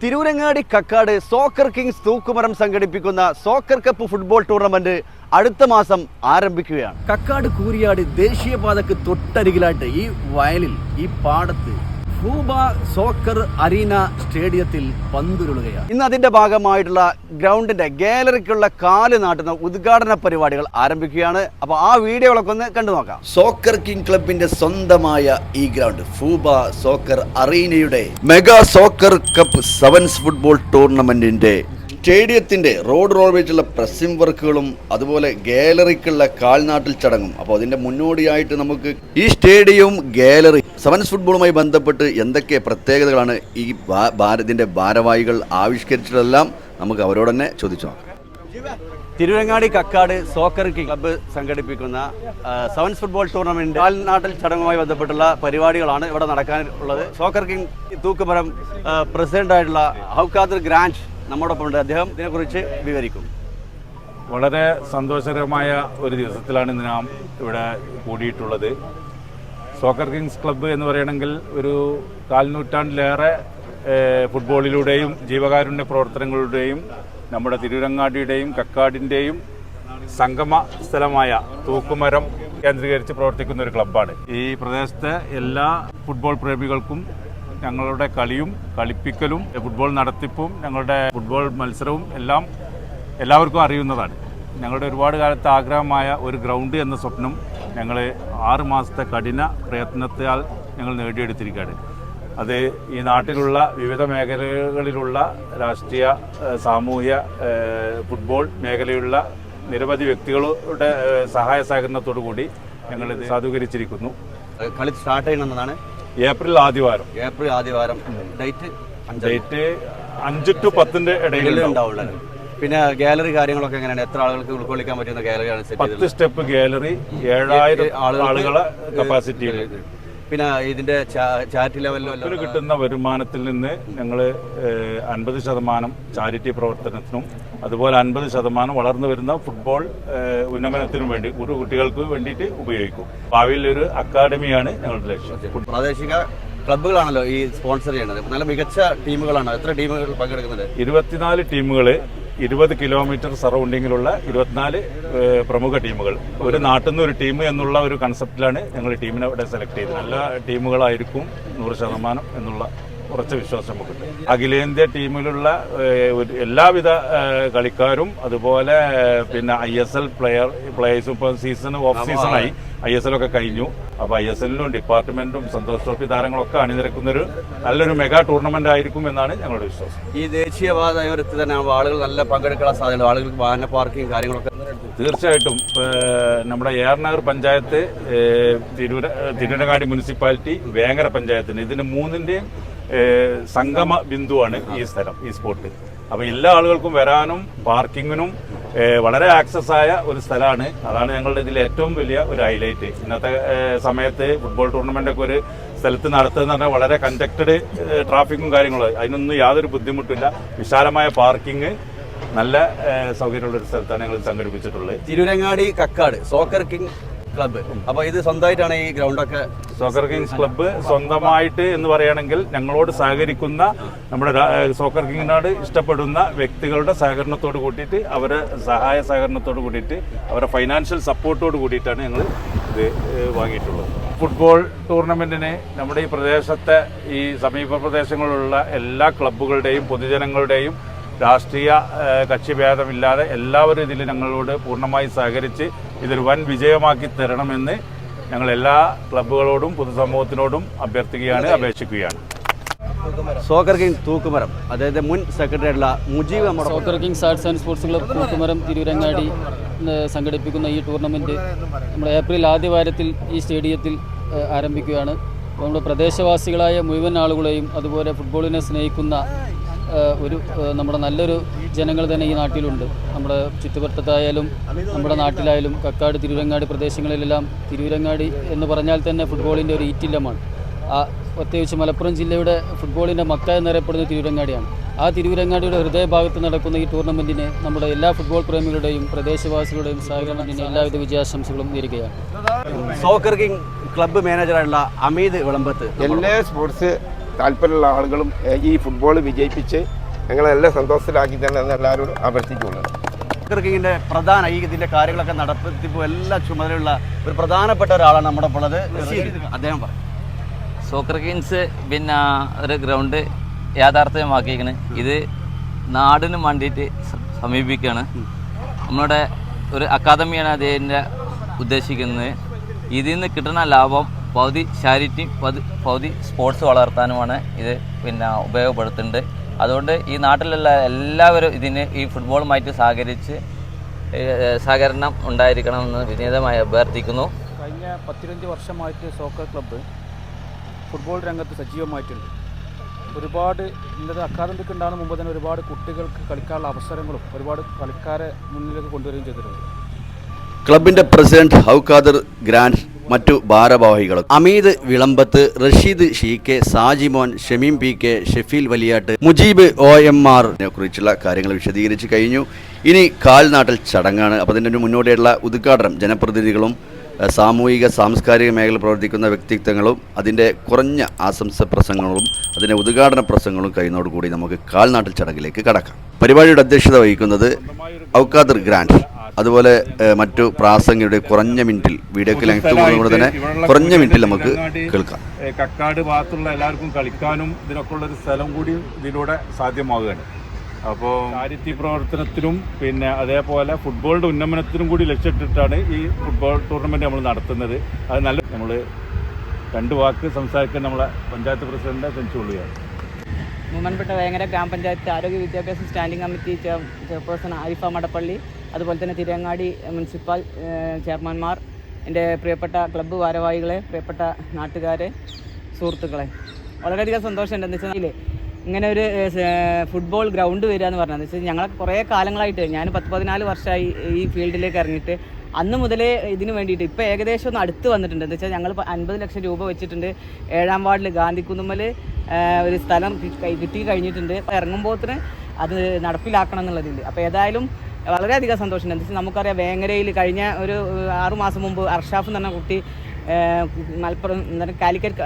Tirurangadi Kakkad soccer Kings തൂക്കുമരം സംഘടിപ്പിക്കുന്ന soccer cup football tournament അടുത്ത മാസം ആരംഭിക്കുകയാണ്. കക്കാട് കൂരിയാട് ദേശീയപാതക്ക് തൊട്ടരികിലായിട്ട് ഈ വയലിൽ ഈ പാടത്ത് ഫൂബ സോക്കർ അരീന സ്റ്റേഡിയത്തിൽ പന്തുരുളുകയാണ്. ഇന്ന് അതിന്റെ ഭാഗമായിട്ടുള്ള ഗ്രൗണ്ടിന്റെ ഗാലറിക്കുള്ള കാല് നാട്ടുന്ന ഉദ്ഘാടന പരിപാടികൾ ആരംഭിക്കുകയാണ്. അപ്പോൾ ആ വീഡിയോകളൊക്കെ ഒന്ന് കണ്ടു നോക്കാം. സോക്കർ കിങ് ക്ലബിന്റെ സ്വന്തമായ ഈ ഗ്രൗണ്ട് ഫൂബ സോക്കർ അറീനയുടെ mega soccer cup sevens football ടൂർണമെന്റിന്റെ സ്റ്റേഡിയത്തിന്റെ റോഡ് വെച്ചുള്ള പ്രസിംഗ് വർക്കുകളും അതുപോലെ ഗാലറിക്കുള്ള കാൽനാട്ടിൽ ചടങ്ങും. അപ്പോൾ അതിന്റെ മുന്നോടിയായിട്ട് നമുക്ക് ഈ സ്റ്റേഡിയവും ഗാലറി സെവൻസ് ഫുട്ബോളുമായി ബന്ധപ്പെട്ട് എന്തൊക്കെ പ്രത്യേകതകളാണ് ഈ ഇതിന്റെ ഭാരവാഹികൾ ആവിഷ്കരിച്ചതെല്ലാം നമുക്ക് അവരോട് തന്നെ ചോദിച്ചു നോക്കാം. Thiruvarangadi Kakkad soccer king club സംഘടിപ്പിക്കുന്ന സെവൻസ് ഫുട്ബോൾ ടൂർണമെന്റ് കാൽനാട്ടിൽ ചടങ്ങുമായി ബന്ധപ്പെട്ടുള്ള പരിപാടികളാണ് ഇവിടെ നടക്കാനുള്ളത്. സോക്കർ കിങ് തൂക്കുമരം പ്രസിഡന്റായിട്ടുള്ള ഹൗക്കാദർ ഗ്രാൻഡ് നമ്മോടൊപ്പം ഉണ്ട്. അദ്ദേഹം ഇതിനെക്കുറിച്ച് വിവരിക്കും. വളരെ സന്തോഷകരമായ ഒരു ദിവസത്തിലാണ് ഇന്ന് നാം ഇവിടെ കൂടിയിട്ടുള്ളത്. സോക്കർ കിങ്സ് ക്ലബ്ബ് എന്ന് പറയണമെങ്കിൽ ഒരു കാൽനൂറ്റാണ്ടിലേറെ ഫുട്ബോളിലൂടെയും ജീവകാരുണ്യ പ്രവർത്തനങ്ങളുടെയും നമ്മുടെ തിരൂരങ്ങാടിയുടെയും കക്കാടിൻ്റെയും സംഗമ സ്ഥലമായ തൂക്കുമരം കേന്ദ്രീകരിച്ച് പ്രവർത്തിക്കുന്ന ഒരു ക്ലബ്ബാണ്. ഈ പ്രദേശത്തെ എല്ലാ ഫുട്ബോൾ പ്രേമികൾക്കും ഞങ്ങളുടെ കളിയും കളിപ്പിക്കലും ഫുട്ബോൾ നടത്തിപ്പും ഞങ്ങളുടെ ഫുട്ബോൾ മത്സരവും എല്ലാം എല്ലാവർക്കും അറിയുന്നതാണ്. ഞങ്ങളുടെ ഒരുപാട് കാലത്തെ ആഗ്രഹമായ ഒരു ഗ്രൗണ്ട് എന്ന സ്വപ്നം ഞങ്ങൾ 6 മാസത്തെ കഠിന പ്രയത്നത്താൽ ഞങ്ങൾ നേടിയെടുത്തിരിക്കുകയാണ്. അത് ഈ നാട്ടിലുള്ള വിവിധ മേഖലകളിലുള്ള രാഷ്ട്രീയ സാമൂഹ്യ ഫുട്ബോൾ മേഖലയുള്ള നിരവധി വ്യക്തികളുടെ സഹായ സഹകരണത്തോടു കൂടി ഞങ്ങളിത് സാധൂകരിച്ചിരിക്കുന്നു. കളി സ്റ്റാർട്ട് ചെയ്യുന്നതാണ് ഏപ്രിൽ ആദ്യവാരം ഡേറ്റ് 5 to 10 ഇടയിൽ ഉണ്ടാവുള്ളത്. പിന്നെ ഗാലറി കാര്യങ്ങളൊക്കെ എങ്ങനെയാണ്? എത്ര ആളുകൾക്ക് ഉൾക്കൊള്ളിക്കാൻ പറ്റുന്ന ഗാലറിയാണ്? 10 സ്റ്റെപ്പ് ഗാലറി, 7000 ആളുകളെ കപ്പാസിറ്റി. പിന്നെ ഇതിന്റെ ചാരിറ്റി ലെവലിൽ കിട്ടുന്ന വരുമാനത്തിൽ നിന്ന് ഞങ്ങൾ 50% ചാരിറ്റി പ്രവർത്തനത്തിനും അതുപോലെ 50% വളർന്നു വരുന്ന ഫുട്ബോൾ ഉന്നമനത്തിനും വേണ്ടി കുട്ടികൾക്ക് വേണ്ടിയിട്ട് ഉപയോഗിക്കും. ഭാവിയിൽ ഒരു അക്കാദമിയാണ് ഞങ്ങളുടെ ലക്ഷ്യം. പ്രാദേശിക ക്ലബ്ബുകളാണല്ലോ ഈ സ്പോൺസർ ചെയ്യുന്നത്. നല്ല മികച്ച ടീമുകളാണ്. എത്ര ടീമുകൾ പങ്കെടുക്കുന്നുണ്ട്? 24 ടീമുകൾ, 20 കിലോമീറ്റർ സറൗണ്ടിങ്ങിലുള്ള 24 പ്രമുഖ ടീമുകൾ. ഒരു നാട്ടിൽ നിന്ന് ഒരു ടീം എന്നുള്ള ഒരു കൺസെപ്റ്റിലാണ് ഞങ്ങൾ ടീമിനെ ഇവിടെ സെലക്ട് ചെയ്തത്. നല്ല ടീമുകളായിരിക്കും 100% എന്നുള്ള ഉറച്ച വിശ്വാസം നമുക്കുണ്ട്. അഖിലേന്ത്യാ ടീമിലുള്ള എല്ലാവിധ കളിക്കാരും അതുപോലെ പിന്നെ ISL പ്ലേയേഴ്സും ഇപ്പോൾ സീസൺ ഓഫ് സീസണായി ISL ഒക്കെ കഴിഞ്ഞു. അപ്പോൾ ISL-ലും ഡിപ്പാർട്ട്മെന്റും സന്തോഷ് ട്രോഫി താരങ്ങളൊക്കെ അണിനിരക്കുന്നൊരു നല്ലൊരു മെഗാ ടൂർണമെന്റ് ആയിരിക്കും എന്നാണ് ഞങ്ങളുടെ വിശ്വാസം. ഈ ദേശീയപാതയോരത്ത് തന്നെ ആളുകൾ നല്ല പങ്കെടുക്കാനുള്ള സാധ്യത, ആളുകൾക്ക് വാഹന പാർക്കിംഗ് കാര്യങ്ങളൊക്കെ തീർച്ചയായിട്ടും. നമ്മുടെ AR നഗർ പഞ്ചായത്ത്, തിരൂരങ്ങാടി മുനിസിപ്പാലിറ്റി, വേങ്ങര പഞ്ചായത്തിന് ഇതിന് 3-ന്റെയും സംഗമ ബിന്ദുവാണ് ഈ സ്ഥലം, ഈ സ്പോട്ട്. അപ്പോൾ എല്ലാ ആളുകൾക്കും വരാനും പാർക്കിങ്ങിനും വളരെ ആക്സസ് ആയ ഒരു സ്ഥലമാണ്. അതാണ് ഞങ്ങളുടെ ഇതിൽ ഏറ്റവും വലിയ ഒരു ഹൈലൈറ്റ്. ഇന്നത്തെ സമയത്ത് ഫുട്ബോൾ ടൂർണമെന്റ് ഒക്കെ ഒരു സ്ഥലത്ത് നടത്തുന്ന പറഞ്ഞാൽ വളരെ കൺജക്റ്റഡ് ട്രാഫിക്കും കാര്യങ്ങളും, അതിനൊന്നും യാതൊരു ബുദ്ധിമുട്ടില്ല. വിശാലമായ പാർക്കിംഗ്, നല്ല സൗകര്യമുള്ള ഒരു സ്ഥലത്താണ് ഞങ്ങൾ സംഘടിപ്പിച്ചിട്ടുള്ളത്. Tirurangadi Kakkad soccer king club. അപ്പോൾ ഇത് സ്വന്തമായിട്ടാണ് ഈ ഗ്രൗണ്ടൊക്കെ? സോക്കർ കിങ്സ് ക്ലബ്ബ് സ്വന്തമായിട്ട് എന്ന് പറയുകയാണെങ്കിൽ ഞങ്ങളോട് സഹകരിക്കുന്ന നമ്മുടെ സോക്കർ കിങ്ങിനോട് ഇഷ്ടപ്പെടുന്ന വ്യക്തികളുടെ സഹകരണത്തോട് കൂട്ടിയിട്ട്, അവരുടെ സഹായ സഹകരണത്തോട് കൂട്ടിയിട്ട്, അവരുടെ ഫൈനാൻഷ്യൽ സപ്പോർട്ടോട് കൂടിയിട്ടാണ് ഞങ്ങൾ ഇത് വാങ്ങിയിട്ടുള്ളത്. ഫുട്ബോൾ ടൂർണമെന്റിന് നമ്മുടെ ഈ പ്രദേശത്തെ ഈ സമീപ പ്രദേശങ്ങളിലുള്ള എല്ലാ ക്ലബ്ബുകളുടെയും പൊതുജനങ്ങളുടെയും രാഷ്ട്രീയ കക്ഷിഭേദമില്ലാതെ എല്ലാവരും ഇതിൽ ഞങ്ങളോട് പൂർണ്ണമായി സഹകരിച്ച് ഇതൊരു വൻ വിജയമാക്കി തരണമെന്ന് ഞങ്ങൾ എല്ലാ ക്ലബ്ബുകളോടും പൊതുസമൂഹത്തിനോടും അഭ്യർത്ഥിക്കുകയാണ്, അപേക്ഷിക്കുകയാണ്. സോക്കർ കിങ്സ് തൂക്കുമരം, അതായത് മുൻ സെക്രട്ടറി ആയിട്ടുള്ള Mujeeb. Soccer kings arts and sports club തൂക്കുമരം തിരൂരങ്ങാടി സംഘടിപ്പിക്കുന്ന ഈ ടൂർണമെൻറ്റ് നമ്മുടെ ഏപ്രിൽ ആദ്യവാരത്തിൽ ഈ സ്റ്റേഡിയത്തിൽ ആരംഭിക്കുകയാണ്. നമ്മുടെ പ്രദേശവാസികളായ മുഴുവൻ ആളുകളെയും അതുപോലെ ഫുട്ബോളിനെ സ്നേഹിക്കുന്ന നമ്മുടെ നല്ലൊരു ജനങ്ങൾ തന്നെ ഈ നാട്ടിലുണ്ട്. നമ്മുടെ ചുറ്റുവട്ടത്തായാലും നമ്മുടെ നാട്ടിലായാലും കക്കാട് തിരൂരങ്ങാടി പ്രദേശങ്ങളിലെല്ലാം തിരൂരങ്ങാടി എന്ന് പറഞ്ഞാൽ തന്നെ ഫുട്ബോളിൻ്റെ ഒരു ഈറ്റില്ലമാണ്. പ്രത്യേകിച്ച് മലപ്പുറം ജില്ലയുടെ ഫുട്ബോളിൻ്റെ മക്ക എന്നറിയപ്പെടുന്ന തിരൂരങ്ങാടിയാണ്. ആ തിരൂരങ്ങാടിയുടെ ഹൃദയഭാഗത്ത് നടക്കുന്ന ഈ ടൂർണമെൻറ്റിന് നമ്മുടെ എല്ലാ ഫുട്ബോൾ പ്രേമികളുടെയും പ്രദേശവാസികളുടെയും സഹകരണത്തിന് എല്ലാവിധ വിജയാശംസകളും നേരുകയാണ്. സോക്കർ കിങ് ക്ലബ്ബ് മാനേജറായിട്ടുള്ള അമീദ് വിളമ്പത്ത്, എല്ലാ സ്പോർട്സ് താല്പര്യമുള്ള ആളുകളും ഈ ഫുട്ബോൾ വിജയിപ്പിച്ച് ഞങ്ങളെല്ലാം സന്തോഷത്തിലാക്കി തന്നെ എല്ലാവരോടും അഭ്യർത്ഥിച്ചുകൊള്ളുന്നു. സോക്കർ കിങ്ങിൻ്റെ പ്രധാന ഈ ഇതിൻ്റെ കാര്യങ്ങളൊക്കെ നടത്തിപ്പോൾ എല്ലാ ചുമതലയുള്ള ഒരു പ്രധാനപ്പെട്ട ഒരാളാണ് നമ്മുടെ ഇപ്പോൾ ഉള്ളത്. അദ്ദേഹം പറയും. സോക്കർ കിങ്സ് പിന്നെ ഒരു ഗ്രൗണ്ട് യാഥാർത്ഥ്യമാക്കിയിരിക്കണ്. ഇത് നാടിന് വേണ്ടിയിട്ട് സമീപിക്കുകയാണ്. നമ്മളുടെ ഒരു അക്കാദമിയാണ് അതിൻ്റെ ഉദ്ദേശിക്കുന്നത്. ഇതിൽ നിന്ന് കിട്ടുന്ന ലാഭം പകുതി ചാരിറ്റി പകുതി സ്പോർട്സ് വളർത്താനുമാണ് ഇത് പിന്നെ ഉപയോഗപ്പെടുത്തുന്നുണ്ട്. അതുകൊണ്ട് ഈ നാട്ടിലുള്ള എല്ലാവരും ഇതിന് ഈ ഫുട്ബോളുമായിട്ട് സഹകരണം ഉണ്ടായിരിക്കണമെന്ന് വിനീതമായി അഭ്യർത്ഥിക്കുന്നു. കഴിഞ്ഞ 15 വർഷമായിട്ട് സോക്കർ ക്ലബ്ബ് ഫുട്ബോൾ രംഗത്ത് സജീവമായിട്ടുണ്ട്. ഒരുപാട് ഇന്നത്തെ അക്കാദമിക്ക് ഉണ്ടാകുന്ന മുമ്പ് തന്നെ ഒരുപാട് കുട്ടികൾക്ക് കളിക്കാനുള്ള അവസരങ്ങളും ഒരുപാട് കളിക്കാരെ മുന്നിലേക്ക് കൊണ്ടുവരികയും ചെയ്തിട്ടുണ്ട്. ക്ലബിന്റെ പ്രസിഡന്റ് ഔക്കാദർ ഗ്രാൻഡ്, മറ്റു ഭാരവാഹികളും അമീദ് വിളമ്പത്ത്, റഷീദ് ഷീക്കെ, Sajimon, Shameem P K, Shefeel Valiyatt, Mujeeb OMR കുറിച്ചുള്ള കാര്യങ്ങൾ വിശദീകരിച്ച് കഴിഞ്ഞു. ഇനി കാൽനാട്ടൽ ചടങ്ങാണ്. അപ്പോൾ അതിൻ്റെ മുന്നോടിയായിട്ടുള്ള ഉദ്ഘാടനം ജനപ്രതിനിധികളും സാമൂഹിക സാംസ്കാരിക മേഖല പ്രവർത്തിക്കുന്ന വ്യക്തിത്വങ്ങളും അതിൻ്റെ കുറഞ്ഞ ആശംസ പ്രസംഗങ്ങളും അതിൻ്റെ ഉദ്ഘാടന പ്രസംഗങ്ങളും കഴിയുന്നതോടുകൂടി നമുക്ക് കാൽനാട്ടൽ ചടങ്ങിലേക്ക് കടക്കാം. പരിപാടിയുടെ അധ്യക്ഷത വഹിക്കുന്നത് ഔക്കാദർ ഗ്രാൻഡ്, അതുപോലെ മറ്റു പ്രാസംഗിയുടെ കുറഞ്ഞ മിനിറ്റിൽ വീഡിയോക്ക് ലെങ്ത് കൊണ്ട് തന്നെ കുറഞ്ഞ മിനിറ്റിൽ നമുക്ക് കേൾക്കാം. കക്കാട് ഭാഗത്തുള്ള എല്ലാവർക്കും കളിക്കാനും ഇതിനൊക്കെ ഉള്ളൊരു സ്ഥലം കൂടി ഇതിലൂടെ സാധ്യമാവുകയാണ്. അപ്പോൾ ചാരിറ്റി പ്രവർത്തനത്തിനും പിന്നെ അതേപോലെ ഫുട്ബോളിൻ്റെ ഉന്നമനത്തിനും കൂടി ലക്ഷ്യമിട്ടിട്ടാണ് ഈ ഫുട്ബോൾ ടൂർണമെൻറ്റ് നമ്മൾ നടത്തുന്നത്. അത് നല്ല നമ്മൾ 2 വാക്ക് സംസാരിക്കാൻ നമ്മളെ പഞ്ചായത്ത് പ്രസിഡന്റിനെ ക്ഷണിച്ചുകൊള്ളുകയാണ്. ബഹുമാനപ്പെട്ട വേങ്ങര ഗ്രാമപഞ്ചായത്ത് ആരോഗ്യ വിദ്യാഭ്യാസ standing committee chairperson Arifa Madappally, അതുപോലെ തന്നെ തിരുവങ്ങാടി മുനിസിപ്പൽ ചെയർമാൻമാർ, എൻ്റെ പ്രിയപ്പെട്ട ക്ലബ്ബ് ഭാരവാഹികളെ, പ്രിയപ്പെട്ട നാട്ടുകാരെ, സുഹൃത്തുക്കളെ, വളരെയധികം സന്തോഷമുണ്ട്. എന്ന് വെച്ചാൽ ഇങ്ങനെ ഒരു ഫുട്ബോൾ ഗ്രൗണ്ട് വരിക എന്ന് പറഞ്ഞത് വെച്ചാൽ ഞങ്ങൾ കുറേ കാലങ്ങളായിട്ട്, ഞാൻ 14 വർഷമായി ഈ ഫീൽഡിലേക്ക് ഇറങ്ങിയിട്ട്, അന്ന് മുതലേ ഇതിന് വേണ്ടിയിട്ട് ഇപ്പോൾ ഏകദേശം ഒന്ന് അടുത്ത് വന്നിട്ടുണ്ട്. എന്താ വെച്ചാൽ ഞങ്ങൾ 50 ലക്ഷം രൂപ വെച്ചിട്ടുണ്ട്. 7-ാം വാർഡിൽ ഗാന്ധിക്കുന്നുമ്മൽ ഒരു സ്ഥലം കിട്ടി കഴിഞ്ഞിട്ടുണ്ട്. ഇറങ്ങുമ്പോഴത്തിന് അത് നടപ്പിലാക്കണം എന്നുള്ളതിൽ. അപ്പോൾ ഏതായാലും വളരെയധികം സന്തോഷമുണ്ട്. എന്താ വെച്ചാൽ നമുക്കറിയാം, വേങ്ങരയിൽ കഴിഞ്ഞ ഒരു 6 മാസം മുമ്പ് അർഷാഫ് എന്ന് പറഞ്ഞ കുട്ടി മലപ്പുറം കാലിക്കറ്റ്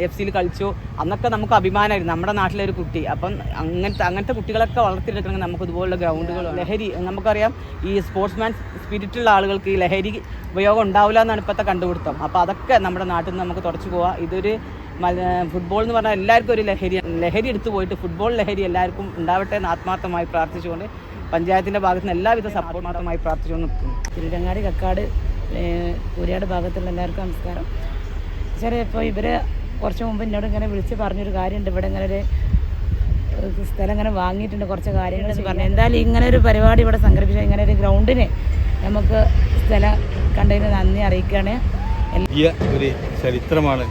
FC കളിച്ചു. അന്നൊക്കെ നമുക്ക് അഭിമാനമായിരുന്നു, നമ്മുടെ നാട്ടിലെ ഒരു കുട്ടി. അപ്പം അങ്ങനത്തെ കുട്ടികളൊക്കെ വളർത്തിയെടുക്കണമെങ്കിൽ നമുക്ക് ഇതുപോലുള്ള ഗ്രൗണ്ടുകൾ, ലഹരി നമുക്കറിയാം, ഈ സ്പോർട്സ്മാൻ സ്പിരിറ്റുള്ള ആളുകൾക്ക് ഈ ലഹരി ഉപയോഗം ഉണ്ടാവില്ല എന്നാണ് ഇപ്പോഴത്തെ കണ്ടുപിടുത്തം. അപ്പോൾ അതൊക്കെ നമ്മുടെ നാട്ടിൽ നിന്ന് നമുക്ക് തുടച്ചു പോവാം. ഇതൊരു ഫുട്ബോൾ എന്ന് പറഞ്ഞാൽ എല്ലാവർക്കും ഒരു ലഹരി എടുത്തു പോയിട്ട് ഫുട്ബോൾ ലഹരി എല്ലാവർക്കും ഉണ്ടാവട്ടെ എന്ന് ആത്മാർത്ഥമായി പ്രാർത്ഥിച്ചുകൊണ്ട് പഞ്ചായത്തിൻ്റെ ഭാഗത്ത് നിന്ന് എല്ലാവിധ സപ്പോർട്ടുമായി പ്രാർത്ഥിച്ചുകൊണ്ട് നിൽക്കുന്നു. തിരുരങ്ങാടി, കക്കാട്, കൂരിയാട് ഭാഗത്തുള്ള എല്ലാവർക്കും നമസ്കാരം. ഇപ്പോൾ ഇവർ കുറച്ച് മുമ്പ് എന്നോട് ഇങ്ങനെ വിളിച്ച് പറഞ്ഞൊരു കാര്യമുണ്ട്, ഇവിടെ ഇങ്ങനെ ഒരു സ്ഥലം ഇങ്ങനെ വാങ്ങിയിട്ടുണ്ട്, കുറച്ച് കാര്യങ്ങൾ പറഞ്ഞു. എന്തായാലും ഇങ്ങനെ ഒരു പരിപാടി ഇവിടെ സംഘടിപ്പിച്ച ഇങ്ങനെ ഒരു ഗ്രൗണ്ടിന് നമുക്ക് സ്ഥലം കണ്ടതിന് നന്ദി അറിയിക്കുകയാണ്. വലിയ ഒരു ചരിത്രമാണ്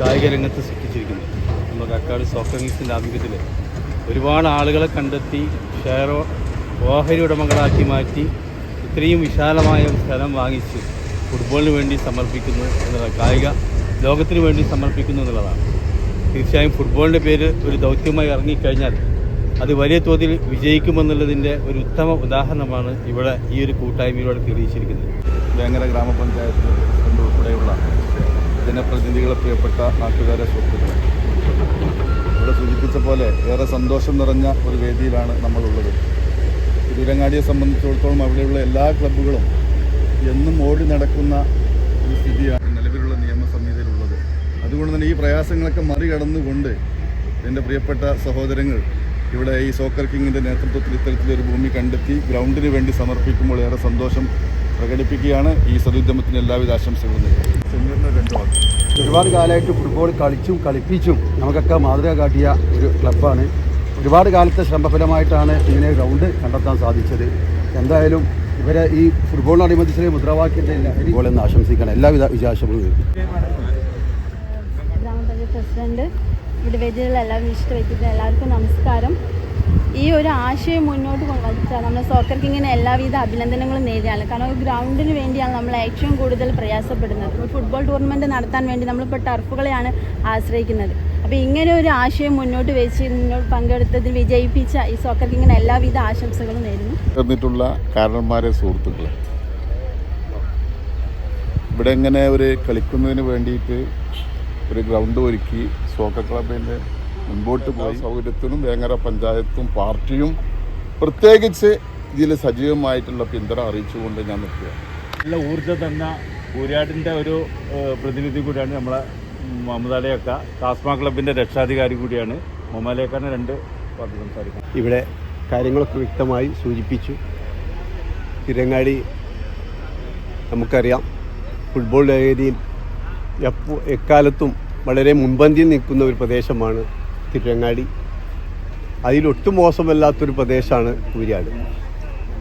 കായിക രംഗത്ത് സൃഷ്ടിച്ചിരിക്കുന്നത്. നമ്മൾ കക്കാട് സോക്കർ കിങ്സിൻ്റെ ആഭിമുഖ്യത്തിൽ ഒരുപാട് ആളുകളെ കണ്ടെത്തി ഓഹരി ഉടമകളാക്കി മാറ്റി ഇത്രയും വിശാലമായ സ്ഥലം വാങ്ങിച്ച് ഫുട്ബോളിന് വേണ്ടി സമർപ്പിക്കുന്നു എന്നുള്ളത്, കായിക ലോകത്തിന് വേണ്ടി സമർപ്പിക്കുന്നു എന്നുള്ളതാണ്. തീർച്ചയായും ഫുട്ബോളിൻ്റെ പേര് ഒരു ദൗത്യമായി ഇറങ്ങിക്കഴിഞ്ഞാൽ അത് വലിയ തോതിൽ വിജയിക്കുമെന്നുള്ളതിൻ്റെ ഒരു ഉത്തമ ഉദാഹരണമാണ് ഇവിടെ ഈ ഒരു കൂട്ടായ്മയിലൂടെ തെളിയിച്ചിരിക്കുന്നത്. വേങ്ങര ഗ്രാമപഞ്ചായത്ത് പ്രസിഡന്റ് ഉൾപ്പെടെയുള്ള ജനപ്രതിനിധികളെ, പ്രിയപ്പെട്ട നാട്ടുകാരെ, സുഹൃത്തുക്കളെ, ഇവിടെ സൂചിപ്പിച്ച പോലെ ഏറെ സന്തോഷം നിറഞ്ഞ ഒരു വേദിയിലാണ് നമ്മളുള്ളത്. തിരുരങ്ങാടിയെ സംബന്ധിച്ചിടത്തോളം അവിടെയുള്ള എല്ലാ ക്ലബ്ബുകളും എന്നും ഓടി നടക്കുന്ന ഒരു സ്ഥിതിയാണ് നിലവിലുള്ള നിയമ സംഹിതയിലുള്ളത്. അതുകൊണ്ട് തന്നെ ഈ പ്രയാസങ്ങളൊക്കെ മറികടന്നുകൊണ്ട് എൻ്റെ പ്രിയപ്പെട്ട സഹോദരങ്ങൾ ഇവിടെ ഈ സോക്കർ കിങ്ങിൻ്റെ നേതൃത്വത്തിൽ ഇത്തരത്തിലൊരു ഭൂമി കണ്ടെത്തി ഗ്രൗണ്ടിന് വേണ്ടി സമർപ്പിക്കുമ്പോൾ ഏറെ സന്തോഷം പ്രകടിപ്പിക്കുകയാണ്. ഈ സതുദ്യമത്തിന് എല്ലാവിധ ആശംസകളും നേരുന്നു. ഒരുപാട് കാലമായിട്ട് ഫുട്ബോൾ കളിച്ചും കളിപ്പിച്ചും നമുക്കൊക്കെ മാതൃക കാട്ടിയ ഒരു ക്ലബ്ബാണ്. ഒരുപാട് കാലത്തെ ശ്രമഫലമായിട്ടാണ് ഇങ്ങനെ ഗ്രൗണ്ട് കണ്ടെത്താൻ സാധിച്ചത്. എന്തായാലും ഇവരെ ഈ ഫുട്ബോളിനനുബന്ധിച്ച് മുദ്രാവാക്യത്തെ ഫുട്ബോളെന്ന് ആശംസിക്കണം. എല്ലാവിധ വിജയാശംസകളും. ഗ്രാമപഞ്ചായത്ത് പ്രസിഡന്റ്, ഇവിടെ വേദിയിലുള്ള എല്ലാവരും വിശിഷ്ട വ്യക്തിത്വം, എല്ലാവർക്കും നമസ്കാരം. ഈ ഒരു ആശയം മുന്നോട്ട് കൊണ്ടുവച്ചാൽ നമ്മൾ സോക്കർ കിങ്ങിന് എല്ലാവിധ അഭിനന്ദനങ്ങളും നേടിയാണ്. കാരണം ഗ്രൗണ്ടിന് വേണ്ടിയാണ് നമ്മൾ ഏറ്റവും കൂടുതൽ പ്രയാസപ്പെടുന്നത്. ഫുട്ബോൾ ടൂർണമെൻറ്റ് നടത്താൻ വേണ്ടി നമ്മളിപ്പോൾ ടർഫുകളെയാണ് ആശ്രയിക്കുന്നത്. അപ്പോൾ ഇങ്ങനെ ഒരു ആശയം മുന്നോട്ട് വെച്ച് പങ്കെടുത്തതിൽ വിജയിപ്പിച്ച ഈ സോക്കർ കിങ്ങിന് എല്ലാവിധ ആശംസകളും നേരുന്നു. ചേർന്നിട്ടുള്ള കാരണന്മാരെ, സുഹൃത്തുക്കളെ, ഇവിടെ ഇങ്ങനെ ഒരു കളിക്കുന്നതിന് വേണ്ടിയിട്ട് ഒരു ഗ്രൗണ്ട് ഒരുക്കി സോക്കർ ക്ലബിൻ്റെ മുൻപോട്ട് പോയി സൗകര്യത്തിനും വേങ്ങര പഞ്ചായത്തും പാർട്ടിയും പ്രത്യേകിച്ച് ഇതിൽ സജീവമായിട്ടുള്ള പിന്തുണ അറിയിച്ചുകൊണ്ട് ഞാൻ നിൽക്കുക. നല്ല ഊർജ്ജം തന്ന കൂരിയാടിൻ്റെ ഒരു പ്രതിനിധി കൂടിയാണ് നമ്മളെ മുഹമ്മദ് അലിയൊക്കെ. ടാസ്മാ ക്ലബിൻ്റെ രക്ഷാധികാരി കൂടിയാണ്. മുഹമ്മദ് അലിയൊക്കെ 2 വാക്ക് സംസാരിക്കും. ഇവിടെ കാര്യങ്ങളൊക്കെ വ്യക്തമായി സൂചിപ്പിച്ചു. തിരങ്ങാടി നമുക്കറിയാം, ഫുട്ബോൾ വേദിയിൽ എക്കാലത്തും വളരെ മുൻപന്തിയിൽ നിൽക്കുന്ന ഒരു പ്രദേശമാണ് തിരങ്ങാടി. അതിലൊട്ടും മോശമല്ലാത്തൊരു പ്രദേശമാണ് കൂരിയാട്.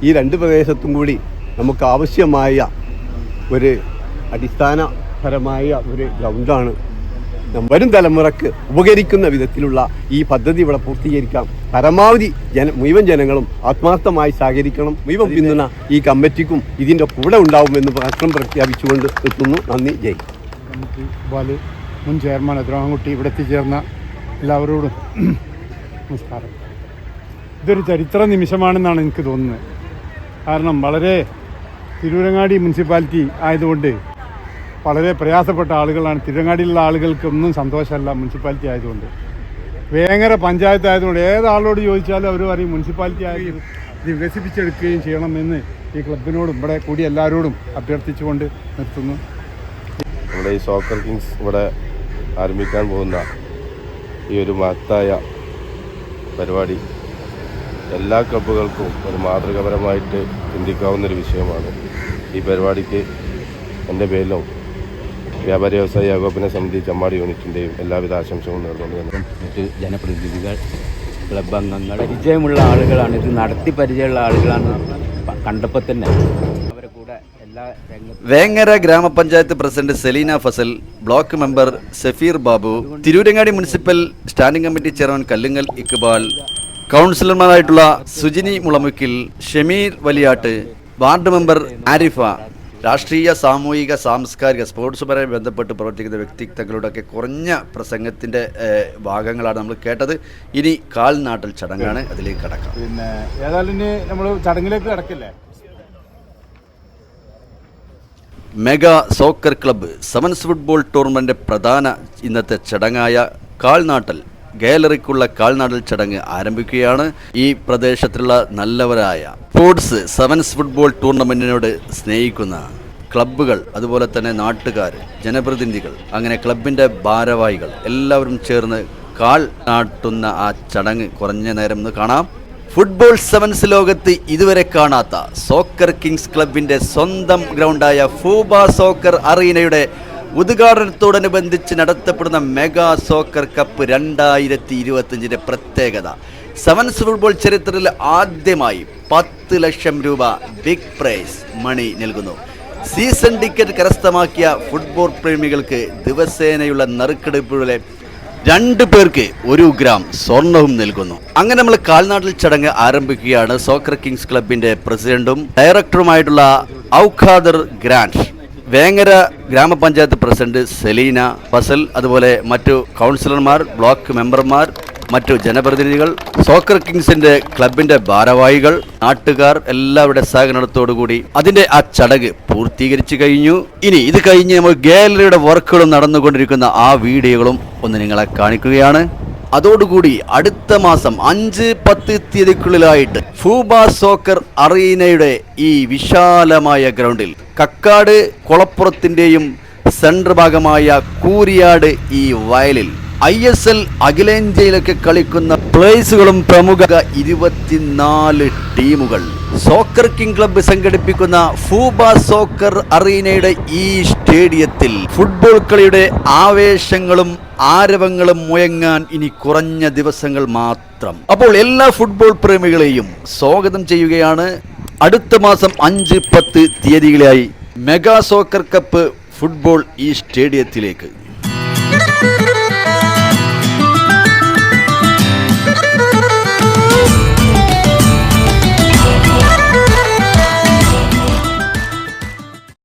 ഈ 2 പ്രദേശത്തും കൂടി നമുക്ക് ആവശ്യമായ ഒരു അടിസ്ഥാനപരമായ ഒരു ഗ്രൗണ്ടാണ് വരും തലമുറക്ക് ഉപകരിക്കുന്ന വിധത്തിലുള്ള ഈ പദ്ധതി ഇവിടെ പൂർത്തീകരിക്കാം. പരമാവധി മുഴുവൻ ജനങ്ങളും ആത്മാർത്ഥമായി സഹകരിക്കണം. മുഴുവൻ പിന്തുണ ഈ കമ്മിറ്റിക്കും ഇതിൻ്റെ കൂടെ ഉണ്ടാവുമെന്ന് മാത്രം പ്രഖ്യാപിച്ചുകൊണ്ട് എത്തുന്നു. നന്ദി. ജയ്. ബാലു, മുൻ ചെയർമാൻ എത്രാങ്കുട്ടി, ഇവിടെ എത്തിച്ചേർന്ന എല്ലാവരോടും നമസ്കാരം. ഇതൊരു ചരിത്ര നിമിഷമാണെന്നാണ് എനിക്ക് തോന്നുന്നത്. കാരണം വളരെ തിരൂരങ്ങാടി മുനിസിപ്പാലിറ്റി ആയതുകൊണ്ട് വളരെ പ്രയാസപ്പെട്ട ആളുകളാണ്. തിരൂരങ്ങാടിയിലുള്ള ആളുകൾക്കൊന്നും സന്തോഷമല്ല മുനിസിപ്പാലിറ്റി ആയതുകൊണ്ട്. വേങ്ങര പഞ്ചായത്ത് ആയതുകൊണ്ട് ഏതാളോട് ചോദിച്ചാലും അവർ പറയും മുനിസിപ്പാലിറ്റി ആയത് ഇത് വികസിപ്പിച്ചെടുക്കുകയും ചെയ്യണമെന്ന് ഈ ക്ലബിനോടും ഇവിടെ കൂടി എല്ലാവരോടും അഭ്യർത്ഥിച്ചുകൊണ്ട് നിർത്തുന്നു. നമ്മുടെ ഈ സോക്കർ കിങ്സ് ഇവിടെ ആരംഭിക്കാൻ പോകുന്ന ഈ ഒരു മഹത്തായ പരിപാടി എല്ലാ ക്ലബ്ബുകൾക്കും ഒരു മാതൃകാപരമായിട്ട് ചിന്തിക്കാവുന്നൊരു വിഷയമാണ്. ഈ പരിപാടിക്ക് എൻ്റെ പേരിലും വ്യാപാരി വ്യവസായ ഏകോപന സമിതി ചെമ്മാട് യൂണിറ്റിൻ്റെയും എല്ലാവിധ ആശംസകളും നേർന്നുകൊണ്ട് മറ്റ് ജനപ്രതിനിധികൾ, ക്ലബ് അംഗങ്ങൾ, പരിചയമുള്ള ആളുകളാണ്. ഇത് നടത്തി പരിചയമുള്ള ആളുകളാണ്. കണ്ടപ്പോൾ തന്നെ അവരെ കൂടെ എല്ലാ വേങ്ങര ഗ്രാമപഞ്ചായത്ത് president Seleena Fazal, block member Safeer Babu, Tirurangadi municipal standing committee chairman Kallungal Iqbal, കൗൺസിലർമാരായിട്ടുള്ള സുജിനി മുളമുക്കിൽ, ഷമീർ വലിയാട്ട്, വാർഡ് മെമ്പർ ആരിഫ, രാഷ്ട്രീയ, സാമൂഹിക, സാംസ്കാരിക, സ്പോർട്സുമായി ബന്ധപ്പെട്ട് പ്രവർത്തിക്കുന്ന വ്യക്തിത്വങ്ങളുടെയൊക്കെ കുറഞ്ഞ പ്രസംഗത്തിൻ്റെ ഭാഗങ്ങളാണ് നമ്മൾ കേട്ടത്. ഇനി കാൽനാട്ടൽ ചടങ്ങാണ്, അതിലേക്ക് കടക്കാം. പിന്നെ ഏതായാലും ഇനി നമ്മൾ ചടങ്ങിലേക്ക് കടക്കില്ലേ. Mega soccer club sevens football tournament പ്രധാന ഇന്നത്തെ ചടങ്ങായ കാൽനാട്ടൽ ഗാലറിക്കുള്ള കാൽനാടൽ ചടങ്ങ് ആരംഭിക്കുകയാണ്. ഈ പ്രദേശത്തുള്ള നല്ലവരായ സ്പോർട്സ് സെവൻസ് ഫുട്ബോൾ ടൂർണമെൻറ്റിനോട് സ്നേഹിക്കുന്ന ക്ലബ്ബുകൾ, അതുപോലെ തന്നെ നാട്ടുകാർ, ജനപ്രതിനിധികൾ, അങ്ങനെ ക്ലബിൻ്റെ ഭാരവാഹികൾ എല്ലാവരും ചേർന്ന് കാൽ നാട്ടുന്ന ആ ചടങ്ങ് കുറഞ്ഞ നേരം ഒന്ന് കാണാം. ഫുട്ബോൾ സെവൻസ് ലോകത്ത് ഇതുവരെ കാണാത്ത സോക്കർ കിങ്സ് ക്ലബിൻ്റെ സ്വന്തം ഗ്രൗണ്ടായ ഫൂബ സോക്കർ അറീനയുടെ ഉദ്ഘാടനത്തോടനുബന്ധിച്ച് നടത്തപ്പെടുന്ന മെഗാ സോക്കർ കപ്പ് 2025 പ്രത്യേകത. സെവൻസ് ഫുട്ബോൾ ചരിത്രത്തിൽ ആദ്യമായി 10 ലക്ഷം രൂപ ബിഗ് പ്രൈസ് മണി നൽകുന്നു. സീസൺ ടിക്കറ്റ് കരസ്ഥമാക്കിയ ഫുട്ബോൾ പ്രേമികൾക്ക് ദിവസേനയുള്ള നറുക്കെടുപ്പിലൂടെ 2 പേർക്ക് 1 ഗ്രാം സ്വർണവും നൽകുന്നു. അങ്ങനെ നമ്മൾ കാൽനാട്ടിൽ ചടങ്ങ് ആരംഭിക്കുകയാണ്. സോക്കർ കിങ്സ് ക്ലബിൻ്റെ പ്രസിഡന്റും ഡയറക്ടറുമായിട്ടുള്ള ഔഖാദർ ഗ്രാൻഡ്, വേങ്ങര ഗ്രാമപഞ്ചായത്ത് പ്രസിഡന്റ് സെലീന ഫസൽ, അതുപോലെ മറ്റു കൗൺസിലർമാർ, ബ്ലോക്ക് മെമ്പർമാർ, മറ്റു ജനപ്രതിനിധികൾ, സോക്കർ കിങ്സിന്റെ ക്ലബിന്റെ ഭാരവാഹികൾ, നാട്ടുകാർ എല്ലാവരുടെ സഹകരണത്തോടുകൂടി അതിന്റെ ആ ചടങ്ങ് പൂർത്തീകരിച്ചു കഴിഞ്ഞു. ഇനി ഇത് കഴിഞ്ഞ് നമ്മൾ ഗാലറിയുടെ വർക്കുകളും നടന്നുകൊണ്ടിരിക്കുന്ന ആ വീഡിയോകളും ഒന്ന് നിങ്ങളെ കാണിക്കുകയാണ്. അതോടുകൂടി അടുത്ത മാസം 5-10 തീയതിക്കുള്ളിലായിട്ട് ഫൂബ സോക്കർ അറീനയുടെ ഈ വിശാലമായ ഗ്രൗണ്ടിൽ കക്കാട് കൊളപ്പുറത്തിൻ്റെയും സെൻട്രൽ ഭാഗമായ കൂരിയാട് ഈ വയലിൽ ISL അഖിലേന്ത്യയിലൊക്കെ കളിക്കുന്ന പ്ലേസുകളും പ്രമുഖ 24 ടീമുകൾ സോക്കർ കിങ് ക്ലബ്ബ് സംഘടിപ്പിക്കുന്ന ഫൂബ സോക്കർ അറീനയുടെ ഈ സ്റ്റേഡിയത്തിൽ ഫുട്ബോൾ കളിയുടെ ആവേശങ്ങളും ആരവങ്ങളും മുഴങ്ങാൻ ഇനി കുറഞ്ഞ ദിവസങ്ങൾ മാത്രം. അപ്പോൾ എല്ലാ ഫുട്ബോൾ പ്രേമികളെയും സ്വാഗതം ചെയ്യുകയാണ്. അടുത്ത മാസം 5-10 തീയതികളിലായി മെഗാ സോക്കർ കപ്പ് ഫുട്ബോൾ ഈ സ്റ്റേഡിയത്തിലേക്ക്.